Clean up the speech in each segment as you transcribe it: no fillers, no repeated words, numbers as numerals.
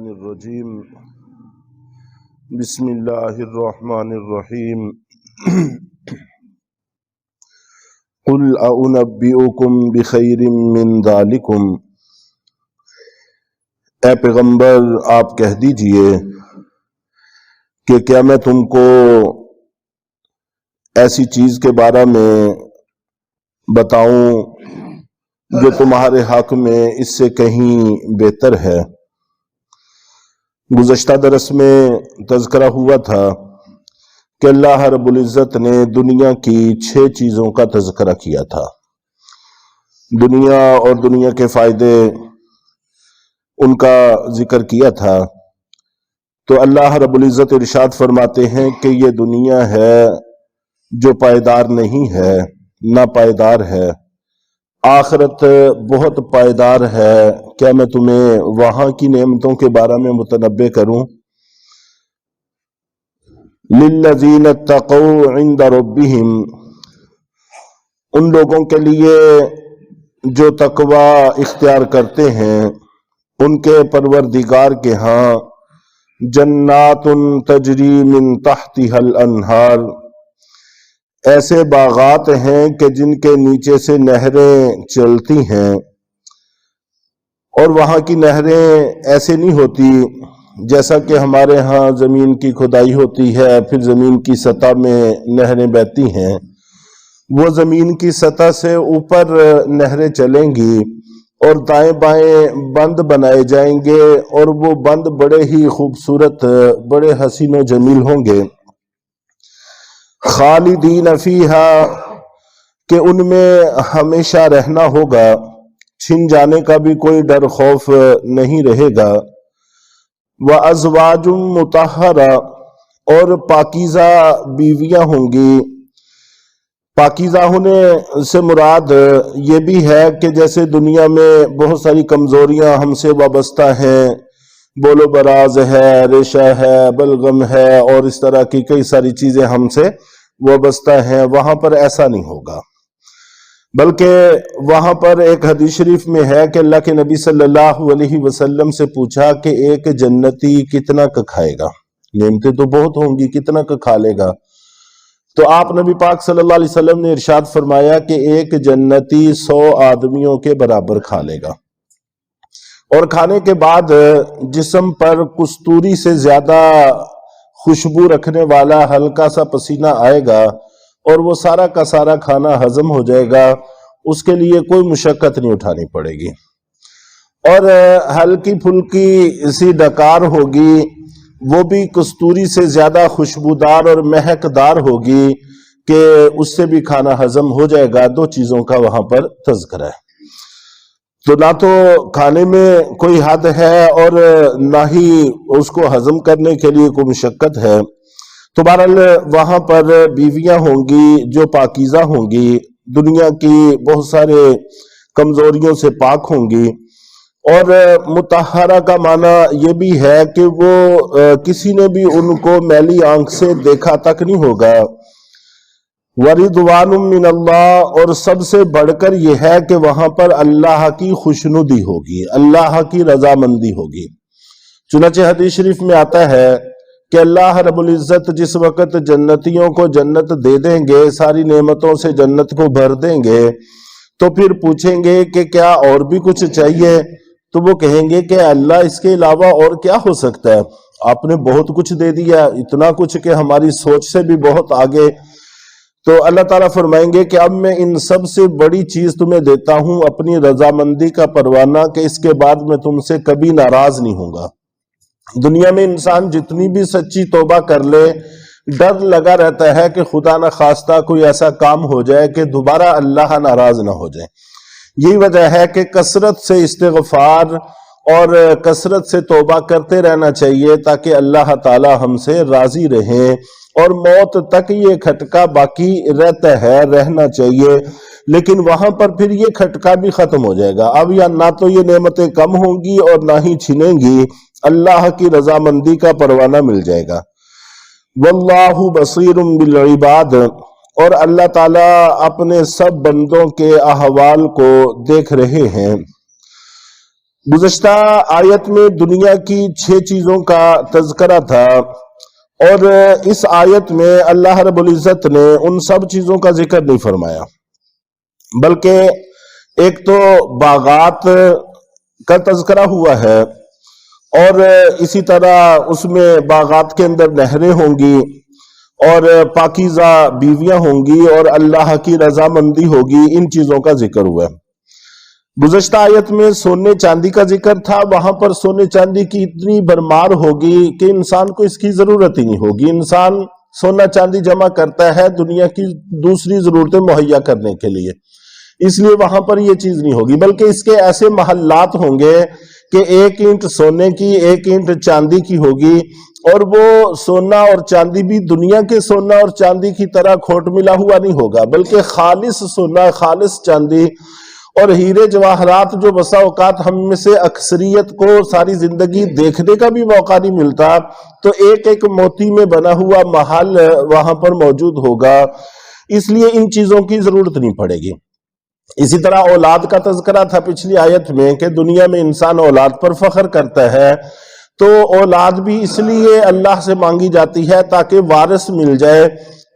الشیطان الرجیم بسم اللہ الرحمن الرحیم قل اعنبئکم بخیر من ذالکم، اے پیغمبر آپ کہہ دیجئے کہ کیا میں تم کو ایسی چیز کے بارے میں بتاؤں جو تمہارے حق میں اس سے کہیں بہتر ہے۔ گزشتہ درس میں تذکرہ ہوا تھا کہ اللہ رب العزت نے دنیا کی 6 چیزوں کا تذکرہ کیا تھا، دنیا اور دنیا کے فائدے ان کا ذکر کیا تھا۔ تو اللہ رب العزت ارشاد فرماتے ہیں کہ یہ دنیا ہے جو پائیدار نہیں ہے، نہ پائیدار ہے، آخرت بہت پائیدار ہے۔ کیا میں تمہیں وہاں کی نعمتوں کے بارے میں متنبع کروں؟ للذین اتقوا عند ربہم، ان لوگوں کے لیے جو تقوی اختیار کرتے ہیں ان کے پروردگار کے ہاں جنات تجری من تحتها الانہار، ایسے باغات ہیں کہ جن کے نیچے سے نہریں چلتی ہیں، اور وہاں کی نہریں ایسے نہیں ہوتی جیسا کہ ہمارے ہاں زمین کی کھدائی ہوتی ہے پھر زمین کی سطح میں نہریں بہتی ہیں۔ وہ زمین کی سطح سے اوپر نہریں چلیں گی اور دائیں بائیں بند بنائے جائیں گے، اور وہ بند بڑے ہی خوبصورت، بڑے حسین و جمیل ہوں گے۔ خالدین فیہا، کہ ان میں ہمیشہ رہنا ہوگا، چھن جانے کا بھی کوئی ڈر خوف نہیں رہے گا۔ وَأَزْوَاجٌ مُطَہَّرَةٌ، اور پاکیزہ بیویاں ہوں گی۔ پاکیزہ ہونے سے مراد یہ بھی ہے کہ جیسے دنیا میں بہت ساری کمزوریاں ہم سے وابستہ ہیں، بول و براز ہے، ریشہ ہے، بلغم ہے، اور اس طرح کی کئی ساری چیزیں ہم سے وابستہ ہیں، وہاں پر ایسا نہیں ہوگا، بلکہ وہاں پر ایک حدیث شریف میں ہے کہ اللہ کے نبی صلی اللہ علیہ وسلم سے پوچھا کہ ایک جنتی کتنا کا کھائے گا؟ نعمتیں تو بہت ہوں گی، کتنا کا کھا لے گا؟ تو آپ نبی پاک صلی اللہ علیہ وسلم نے ارشاد فرمایا کہ ایک جنتی 100 آدمیوں کے برابر کھا لے گا، اور کھانے کے بعد جسم پر کستوری سے زیادہ خوشبو رکھنے والا ہلکا سا پسینہ آئے گا، اور وہ سارا کا سارا کھانا ہضم ہو جائے گا، اس کے لیے کوئی مشقت نہیں اٹھانی پڑے گی، اور ہلکی پھلکی سی ڈکار ہوگی، وہ بھی کستوری سے زیادہ خوشبودار اور مہکدار ہوگی کہ اس سے بھی کھانا ہضم ہو جائے گا۔ 2 چیزوں کا وہاں پر تذکرہ ہے۔ تو نہ تو کھانے میں کوئی حد ہے اور نہ ہی اس کو ہضم کرنے کے لیے کوئی مشقت ہے۔ تو بہرحال وہاں پر بیویاں ہوں گی جو پاکیزہ ہوں گی، دنیا کی بہت سارے کمزوریوں سے پاک ہوں گی، اور مطہرہ کا معنی یہ بھی ہے کہ وہ کسی نے بھی ان کو میلی آنکھ سے دیکھا تک نہیں ہوگا۔ وَرِضْوَانٌ مِّنَ اللَّهِ، اور سب سے بڑھ کر یہ ہے کہ وہاں پر اللہ کی خوشنودی ہوگی، اللہ کی رضامندی ہوگی۔ چنانچہ حدیث شریف میں آتا ہے کہ اللہ رب العزت جس وقت جنتیوں کو جنت دے دیں گے، ساری نعمتوں سے جنت کو بھر دیں گے، تو پھر پوچھیں گے کہ کیا اور بھی کچھ چاہیے؟ تو وہ کہیں گے کہ اللہ اس کے علاوہ اور کیا ہو سکتا ہے؟ آپ نے بہت کچھ دے دیا، اتنا کچھ کہ ہماری سوچ سے بھی بہت آگے۔ تو اللہ تعالیٰ فرمائیں گے کہ اب میں ان سب سے بڑی چیز تمہیں دیتا ہوں، اپنی رضامندی کا پروانہ، کہ اس کے بعد میں تم سے کبھی ناراض نہیں ہوں گا۔ دنیا میں انسان جتنی بھی سچی توبہ کر لے، ڈر لگا رہتا ہے کہ خدا نہ خواستہ کوئی ایسا کام ہو جائے کہ دوبارہ اللہ ناراض نہ ہو جائے۔ یہی وجہ ہے کہ کثرت سے استغفار اور کثرت سے توبہ کرتے رہنا چاہیے تاکہ اللہ تعالی ہم سے راضی رہیں، اور موت تک یہ کھٹکا باقی رہتا ہے، رہنا چاہیے، لیکن وہاں پر پھر یہ کھٹکا بھی ختم ہو جائے گا۔ اب یا نہ تو یہ نعمتیں کم ہوں گی اور نہ ہی چھنیں گی، اللہ کی رضامندی کا پروانہ مل جائے گا۔ واللہ بصیر بالعباد، اور اللہ تعالیٰ اپنے سب بندوں کے احوال کو دیکھ رہے ہیں۔ गुज़श्ता आयत में दुनिया की 6 चीजों का तज़किरा था और इस आयत में अल्लाह रब्बुल इज़्ज़त ने उन सब चीजों का जिक्र नहीं फरमाया, बल्कि एक तो बागात का तज़किरा हुआ है और इसी तरह उसमें बागात के अंदर नहरें होंगी और पाकीज़ा बीवियां होंगी और अल्लाह की रजामंदी होगी। इन चीजों का जिक्र हुआ है। गुज़श्ता आयत में सोने चांदी का जिक्र था, वहां पर सोने चांदी की इतनी भरमार होगी कि इंसान को इसकी जरूरत ही नहीं होगी। इंसान सोना चांदी जमा करता है दुनिया की दूसरी जरूरतें मुहैया करने के लिए, इसलिए वहां पर यह चीज नहीं होगी, बल्कि इसके ऐसे महल्लात होंगे कि 1 ईंट सोने की 1 ईंट चांदी की होगी और वो सोना और चांदी भी दुनिया के सोना और चांदी की तरह खोट मिला हुआ नहीं होगा, बल्कि खालिस सोना, खालिस चांदी और हीरे जवाहरात जो बसा औकात हम में से अक्सरियत को सारी जिंदगी देखने का भी मौका नहीं मिलता, तो एक एक मोती में बना हुआ महल वहां पर मौजूद होगा, इसलिए इन चीजों की जरूरत नहीं पड़ेगी। इसी तरह औलाद का तज़किरा था पिछली आयत में कि दुनिया में इंसान औलाद पर फख्र करता है, तो औलाद भी इसलिए अल्लाह से मांगी जाती है ताकि वारिस मिल जाए,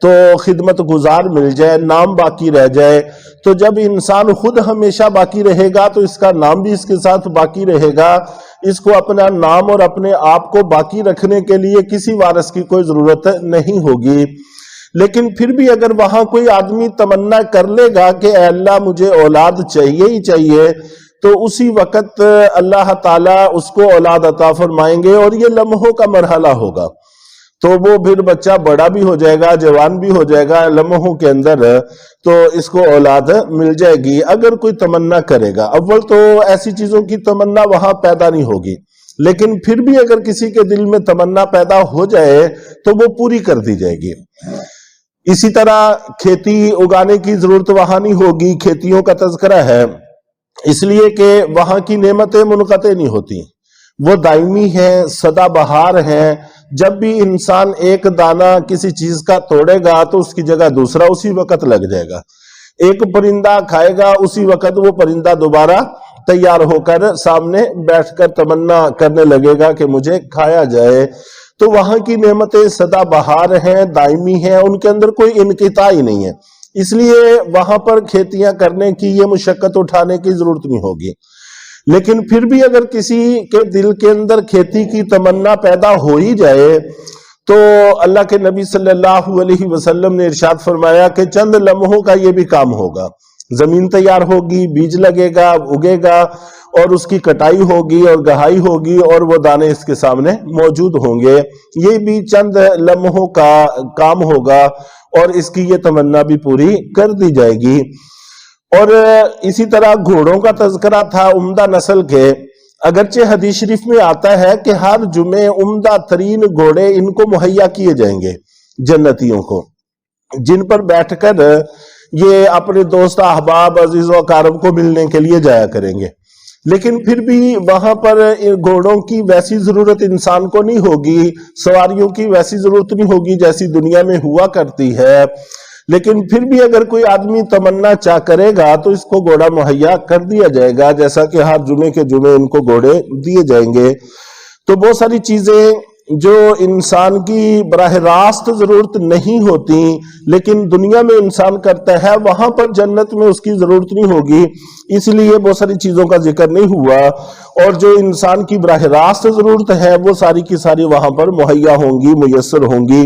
तो खिदमत गुजार मिल जाए, नाम बाकी रह जाए। तो जब इंसान खुद हमेशा बाकी रहेगा तो इसका नाम भी इसके साथ बाकी रहेगा। इसको अपना नाम और अपने आप को बाकी रखने के लिए किसी वारिस की कोई जरूरत नहीं होगी। लेकिन फिर भी अगर वहां कोई आदमी तमन्ना कर लेगा कि ऐ अल्लाह मुझे औलाद चाहिए ही चाहिए, तो उसी वक्त अल्लाह ताला उसको औलाद अता फरमाएंगे और ये लम्हों का मरहला होगा। तो वो फिर बच्चा बड़ा भी हो जाएगा, जवान भी हो जाएगा, लम्हों के अंदर तो इसको औलाद मिल जाएगी अगर कोई तमन्ना करेगा। अव्वल तो ऐसी चीजों की तमन्ना वहां पैदा नहीं होगी, लेकिन फिर भी अगर किसी के दिल में तमन्ना पैदा हो जाए तो वो पूरी कर दी जाएगी। इसी तरह खेती उगाने की जरूरत वहां नहीं होगी, खेतियों का तज़किरा है, इसलिए कि वहां की नेमतें मुनक़ते नहीं होती, वो दायमी हैं, सदाबहार हैं। जब भी इंसान एक दाना किसी चीज का तोड़ेगा तो उसकी जगह दूसरा उसी वक्त लग जाएगा। एक परिंदा खाएगा, उसी वक्त वो परिंदा दोबारा तैयार होकर सामने बैठकर तमन्ना करने लगेगा कि मुझे खाया जाए। तो वहां की नेमतें सदाबहार हैं, दायमी हैं, उनके अंदर कोई इनकिता ही नहीं है, इसलिए वहां पर खेतियां करने की, ये मुशक्कत उठाने की जरूरत नहीं होगी। लेकिन फिर भी अगर किसी के दिल के अंदर खेती की तमन्ना पैदा हो ही जाए तो अल्लाह के नबी सल्लल्लाहु अलैहि वसल्लम ने इरशाद फरमाया कि चंद लम्हों का ये भी काम होगा, जमीन तैयार होगी, बीज लगेगा, उगेगा और उसकी कटाई होगी और गहाई होगी और वो दाने इसके सामने मौजूद होंगे। ये भी चंद लम्हों का काम होगा और इसकी ये तमन्ना भी पूरी कर दी जाएगी। और इसी तरह घोड़ों का तज़किरा था उम्दा नस्ल के। अगरचे हदीस शरीफ में आता है कि हर जुमे उम्दा तरीन घोड़े इनको मुहैया किए जाएंगे जन्नतियों को, जिन पर बैठकर ये अपने दोस्त अहबाब अजीज व कारब को मिलने के लिए जाया करेंगे। लेकिन फिर भी वहां पर घोड़ों की वैसी जरूरत इंसान को नहीं होगी, सवारियों की वैसी जरूरत नहीं होगी जैसी दुनिया में हुआ करती है। लेकिन फिर भी अगर कोई आदमी तमन्ना चाह करेगा तो इसको घोड़ा मुहैया कर दिया जाएगा, जैसा कि हर जुमे के जुमे इनको घोड़े दिए जाएंगे। तो बहुत सारी चीजें जो इंसान की बराह रास्त जरूरत नहीं होती लेकिन दुनिया में इंसान करता है, वहां पर जन्नत में उसकी जरूरत नहीं होगी, इसलिए बहुत सारी चीजों का जिक्र नहीं हुआ। और जो इंसान की बराह रास्त जरूरत है वो सारी की सारी वहां पर मुहैया होंगी, मुयस्सर होंगी।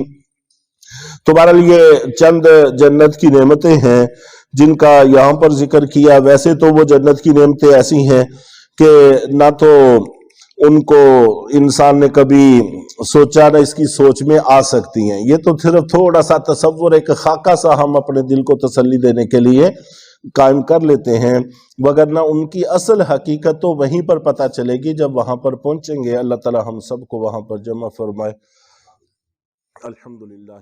तो बहरहाल ये चंद जन्नत की नेमतें हैं जिनका यहाँ पर जिक्र किया। वैसे तो वो जन्नत की नेमतें ऐसी हैं कि ना तो उनको इंसान ने कभी सोचा ना इसकी सोच में आ सकती हैं, ये तो सिर्फ थोड़ा सा तसव्वुर, एक खाका सा हम अपने दिल को तसल्ली देने के लिए कायम कर लेते हैं, वगरना उनकी असल हकीकत तो वहीं पर पता चलेगी जब वहां पर पहुंचेंगे। अल्लाह ताला हम सबको वहां पर जमा फरमाए। अल्हम्दुलिल्लाह।